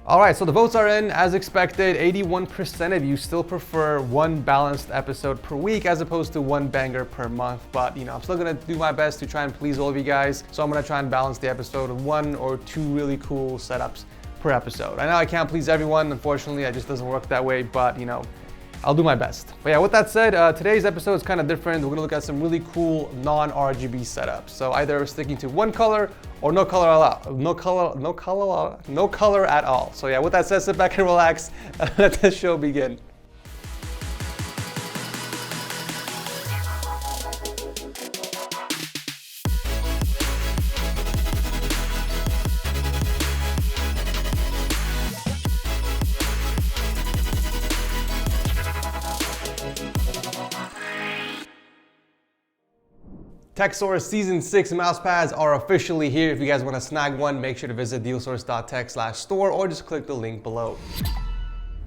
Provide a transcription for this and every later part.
All right, so the votes are in. As expected, 81% of you still prefer one balanced episode per week as opposed to one banger per month. But I'm still gonna do my best to try and please all of you guys. So I'm gonna try and balance the episode with 1 or 2 really cool setups per episode. I know I can't please everyone, unfortunately, it just doesn't work that way, but I'll do my best. But yeah, with that said, today's episode is kind of different. We're gonna look at some really cool non-RGB setups. So either sticking to one color or no color at all. No color at all. So yeah, with that said, sit back and relax and let the show begin. TechSource Season 6 mousepads are officially here. If you guys want to snag one, make sure to visit dealsource.tech/store or just click the link below.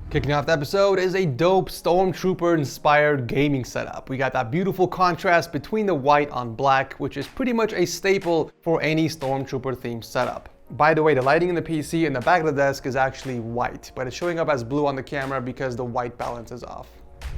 Kicking off the episode is a dope Stormtrooper inspired gaming setup. We got that beautiful contrast between the white on black, which is pretty much a staple for any Stormtrooper themed setup. By the way, the lighting in the PC and the back of the desk is actually white, but it's showing up as blue on the camera because the white balance is off.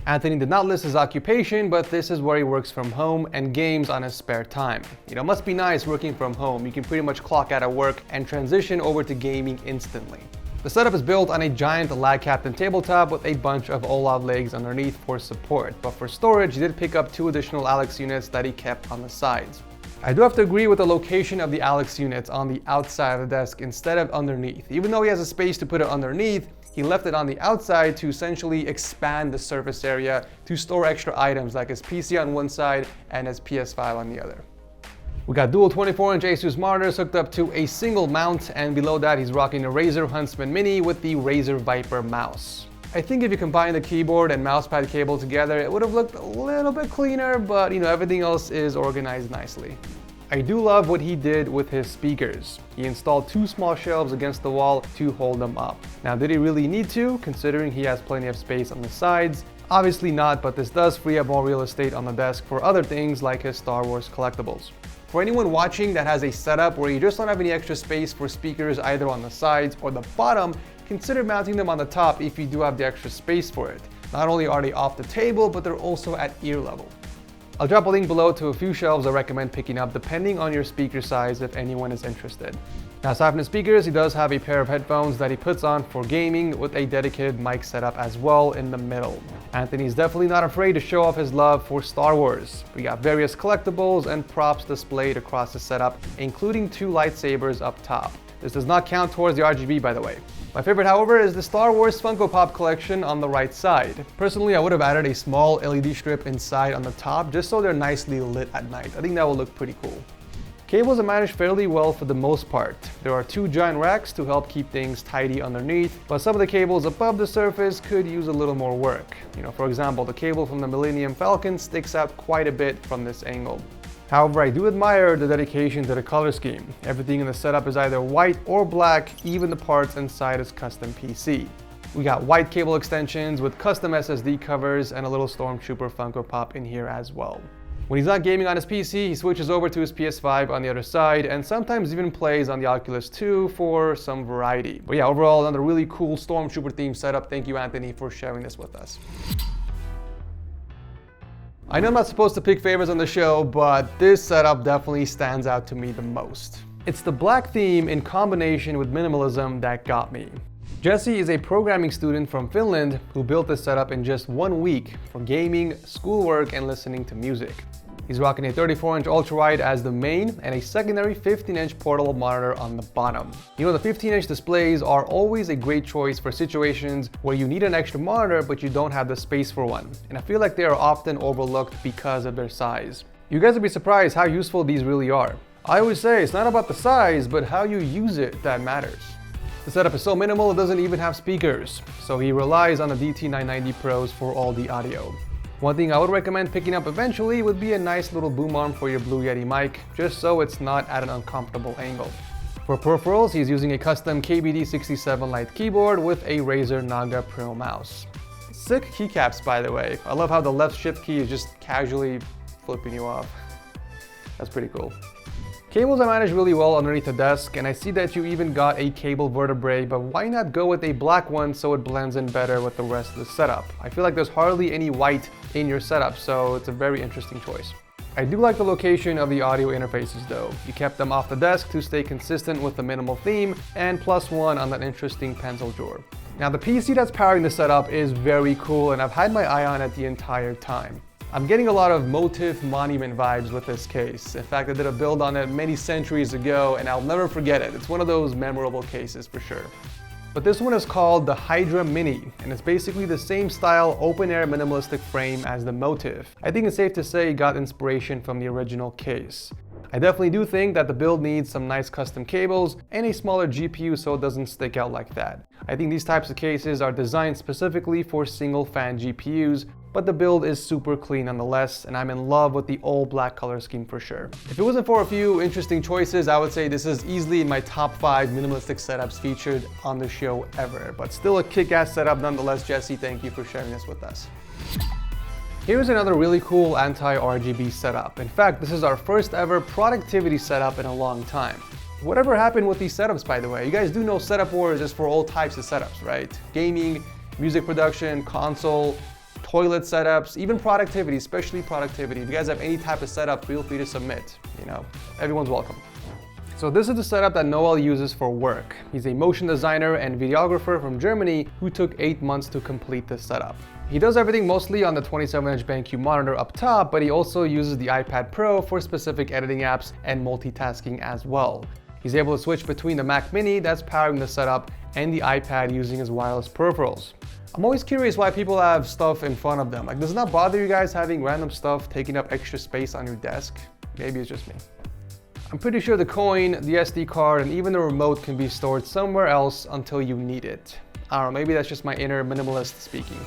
Anthony did not list his occupation, but this is where he works from home and games on his spare time. It must be nice working from home. You can pretty much clock out of work and transition over to gaming instantly. The setup is built on a giant Lag Captain tabletop with a bunch of OLED legs underneath for support, but for storage he did pick up 2 additional Alex units that he kept on the sides. I do have to agree with the location of the Alex units on the outside of the desk instead of underneath. Even though he has a space to put it underneath, he left it on the outside to essentially expand the surface area to store extra items like his PC on one side and his PS5 on the other. We got dual 24-inch Asus monitors hooked up to a single mount, and below that he's rocking a Razer Huntsman Mini with the Razer Viper mouse. I think if you combine the keyboard and mousepad cable together, it would have looked a little bit cleaner, but everything else is organized nicely. I do love what he did with his speakers. He installed 2 small shelves against the wall to hold them up. Now, did he really need to, considering he has plenty of space on the sides? Obviously not, but this does free up more real estate on the desk for other things like his Star Wars collectibles. For anyone watching that has a setup where you just don't have any extra space for speakers either on the sides or the bottom, consider mounting them on the top if you do have the extra space for it. Not only are they off the table, but they're also at ear level. I'll drop a link below to a few shelves I recommend picking up depending on your speaker size if anyone is interested. Now, aside from the speakers, he does have a pair of headphones that he puts on for gaming with a dedicated mic setup as well in the middle. Anthony's definitely not afraid to show off his love for Star Wars. We got various collectibles and props displayed across the setup, including 2 lightsabers up top. This does not count towards the RGB, by the way. My favorite, however, is the Star Wars Funko Pop collection on the right side. Personally, I would have added a small LED strip inside on the top just so they're nicely lit at night. I think that will look pretty cool. Cables are managed fairly well for the most part. There are 2 giant racks to help keep things tidy underneath, but some of the cables above the surface could use a little more work. For example, the cable from the Millennium Falcon sticks out quite a bit from this angle. However, I do admire the dedication to the color scheme. Everything in the setup is either white or black, even the parts inside his custom PC. We got white cable extensions with custom SSD covers and a little Stormtrooper Funko Pop in here as well. When he's not gaming on his PC, he switches over to his PS5 on the other side and sometimes even plays on the Oculus 2 for some variety. But yeah, overall, another really cool Stormtrooper themed setup. Thank you, Anthony, for sharing this with us. I know I'm not supposed to pick favorites on the show, but this setup definitely stands out to me the most. It's the black theme in combination with minimalism that got me. Jesse is a programming student from Finland who built this setup in just 1 week for gaming, schoolwork, and listening to music. He's rocking a 34-inch ultrawide as the main and a secondary 15-inch portable monitor on the bottom. The 15-inch displays are always a great choice for situations where you need an extra monitor but you don't have the space for one, and I feel like they are often overlooked because of their size. You guys would be surprised how useful these really are. I always say it's not about the size, but how you use it that matters. The setup is so minimal it doesn't even have speakers, so he relies on the DT990 Pros for all the audio. One thing I would recommend picking up eventually would be a nice little boom arm for your Blue Yeti mic, just so it's not at an uncomfortable angle. For peripherals, he's using a custom KBD67 Lite keyboard with a Razer Naga Pro mouse. Sick keycaps, by the way. I love how the left shift key is just casually flipping you off. That's pretty cool. Cables are managed really well underneath the desk, and I see that you even got a cable vertebrae, but why not go with a black one so it blends in better with the rest of the setup? I feel like there's hardly any white in your setup, so it's a very interesting choice. I do like the location of the audio interfaces though. You kept them off the desk to stay consistent with the minimal theme, and +1 on that interesting pencil drawer. Now the PC that's powering the setup is very cool, and I've had my eye on it the entire time. I'm getting a lot of Motif Monument vibes with this case. In fact, I did a build on it many centuries ago, and I'll never forget it. It's one of those memorable cases for sure. But this one is called the Hydra Mini, and it's basically the same style open-air minimalistic frame as the Motif. I think it's safe to say it got inspiration from the original case. I definitely do think that the build needs some nice custom cables and a smaller GPU so it doesn't stick out like that. I think these types of cases are designed specifically for single fan GPUs, but the build is super clean nonetheless, and I'm in love with the all black color scheme for sure. If it wasn't for a few interesting choices, I would say this is easily in my top 5 minimalistic setups featured on the show ever. But still a kick-ass setup nonetheless. Jesse, thank you for sharing this with us. Here's another really cool anti-RGB setup. In fact, this is our first ever productivity setup in a long time. Whatever happened with these setups, by the way? You guys do know Setup Wars is for all types of setups, right? Gaming, music production, console, toilet setups, even productivity, especially productivity. If you guys have any type of setup, feel free to submit. You know, everyone's welcome. So this is the setup that Noel uses for work. He's a motion designer and videographer from Germany who took 8 months to complete this setup. He does everything mostly on the 27-inch BenQ monitor up top, but he also uses the iPad Pro for specific editing apps and multitasking as well. He's able to switch between the Mac Mini that's powering the setup and the iPad using his wireless peripherals. I'm always curious why people have stuff in front of them. Like, does it not bother you guys having random stuff taking up extra space on your desk? Maybe it's just me. I'm pretty sure the coin, the SD card, and even the remote can be stored somewhere else until you need it. I don't know, maybe that's just my inner minimalist speaking.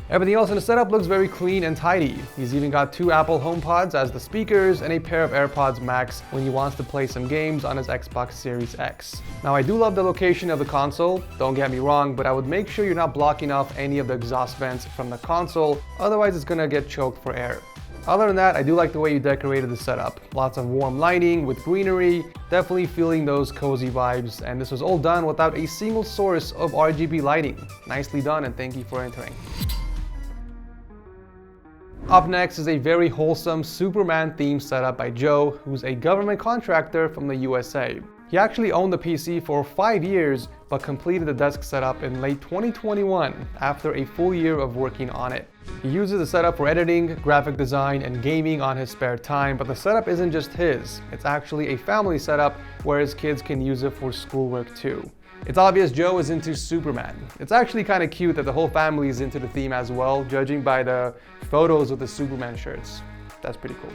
Everything else in the setup looks very clean and tidy. He's even got 2 Apple HomePods as the speakers and a pair of AirPods Max when he wants to play some games on his Xbox Series X. Now I do love the location of the console, don't get me wrong, but I would make sure you're not blocking off any of the exhaust vents from the console, otherwise it's gonna get choked for air. Other than that, I do like the way you decorated the setup. Lots of warm lighting with greenery, definitely feeling those cozy vibes, and this was all done without a single source of RGB lighting. Nicely done, and thank you for entering. Up next is a very wholesome Superman themed setup by Joe, who's a government contractor from the USA. He actually owned the PC for 5 years, but completed the desk setup in late 2021 after a full year of working on it. He uses the setup for editing, graphic design, and gaming on his spare time, but the setup isn't just his. It's actually a family setup where his kids can use it for schoolwork too. It's obvious Joe is into Superman. It's actually kind of cute that the whole family is into the theme as well, judging by the photos with the Superman shirts. That's pretty cool.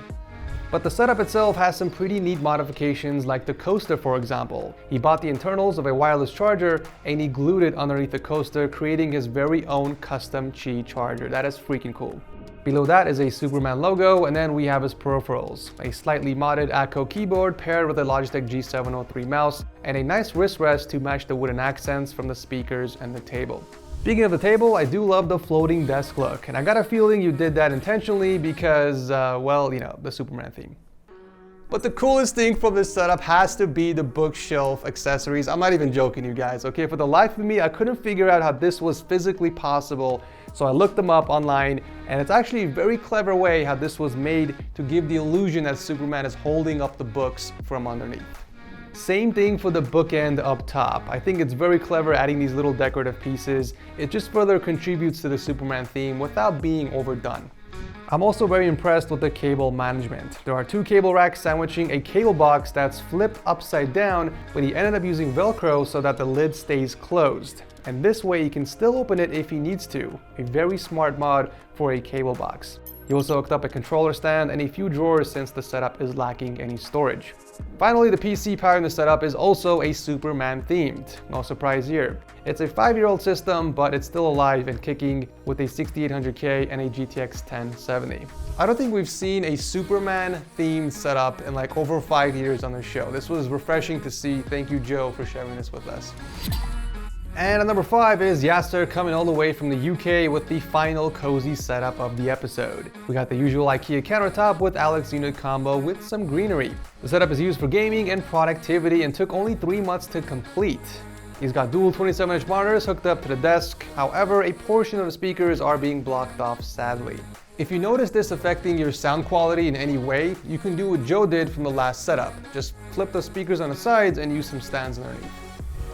But the setup itself has some pretty neat modifications, like the coaster for example. He bought the internals of a wireless charger and he glued it underneath the coaster, creating his very own custom Qi charger. That is freaking cool. Below that is a Superman logo, and then we have his peripherals. A slightly modded Atco keyboard paired with a Logitech G703 mouse, and a nice wrist rest to match the wooden accents from the speakers and the table. Speaking of the table, I do love the floating desk look, and I got a feeling you did that intentionally because, well, you know, the Superman theme. But the coolest thing from this setup has to be the bookshelf accessories. I'm not even joking, you guys, okay? For the life of me, I couldn't figure out how this was physically possible, so I looked them up online, and it's actually a very clever way how this was made to give the illusion that Superman is holding up the books from underneath. Same thing for the bookend up top. I think it's very clever adding these little decorative pieces. It just further contributes to the Superman theme without being overdone. I'm also very impressed with the cable management. There are 2 cable racks sandwiching a cable box that's flipped upside down, but he ended up using Velcro so that the lid stays closed. And this way he can still open it if he needs to. A very smart mod for a cable box. He also hooked up a controller stand and a few drawers since the setup is lacking any storage. Finally, the PC powering the setup is also a Superman themed. No surprise here. It's a 5-year-old system, but it's still alive and kicking with a 6800K and a GTX 1070. I don't think we've seen a Superman themed setup in like over 5 years on the show. This was refreshing to see. Thank you, Joe, for sharing this with us. And at number 5 is Yasser coming all the way from the UK with the final cozy setup of the episode. We got the usual IKEA countertop with Alex unit combo with some greenery. The setup is used for gaming and productivity and took only 3 months to complete. He's got dual 27-inch monitors hooked up to the desk. However, a portion of the speakers are being blocked off sadly. If you notice this affecting your sound quality in any way, you can do what Joe did from the last setup. Just flip the speakers on the sides and use some stands underneath.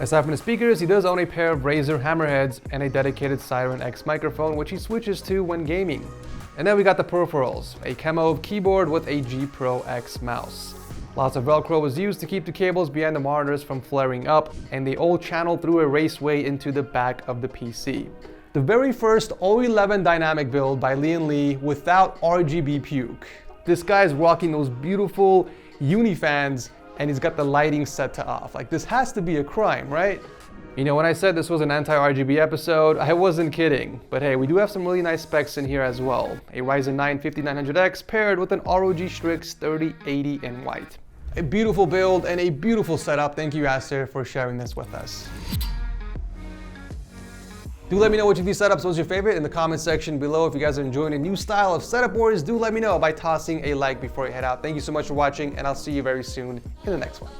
Aside from the speakers, he does own a pair of Razer Hammerheads and a dedicated Siren X microphone, which he switches to when gaming. And then we got the Peripherals, a camo keyboard with a G Pro X mouse. Lots of Velcro was used to keep the cables behind the monitors from flaring up, and they all channeled through a raceway into the back of the PC. The very first O11 dynamic build by Lee without RGB puke. This guy's rocking those beautiful uni fans, and he's got the lighting set to off. Like, this has to be a crime, right? You know, when I said this was an anti-RGB episode, I wasn't kidding. But hey, we do have some really nice specs in here as well. A Ryzen 9 5900X paired with an ROG Strix 3080 in white. A beautiful build and a beautiful setup. Thank you, Yasser, for sharing this with us. Do let me know which of these setups was your favorite in the comment section below. If you guys are enjoying a new style of setup wars, do let me know by tossing a like before you head out. Thank you so much for watching, and I'll see you very soon in the next one.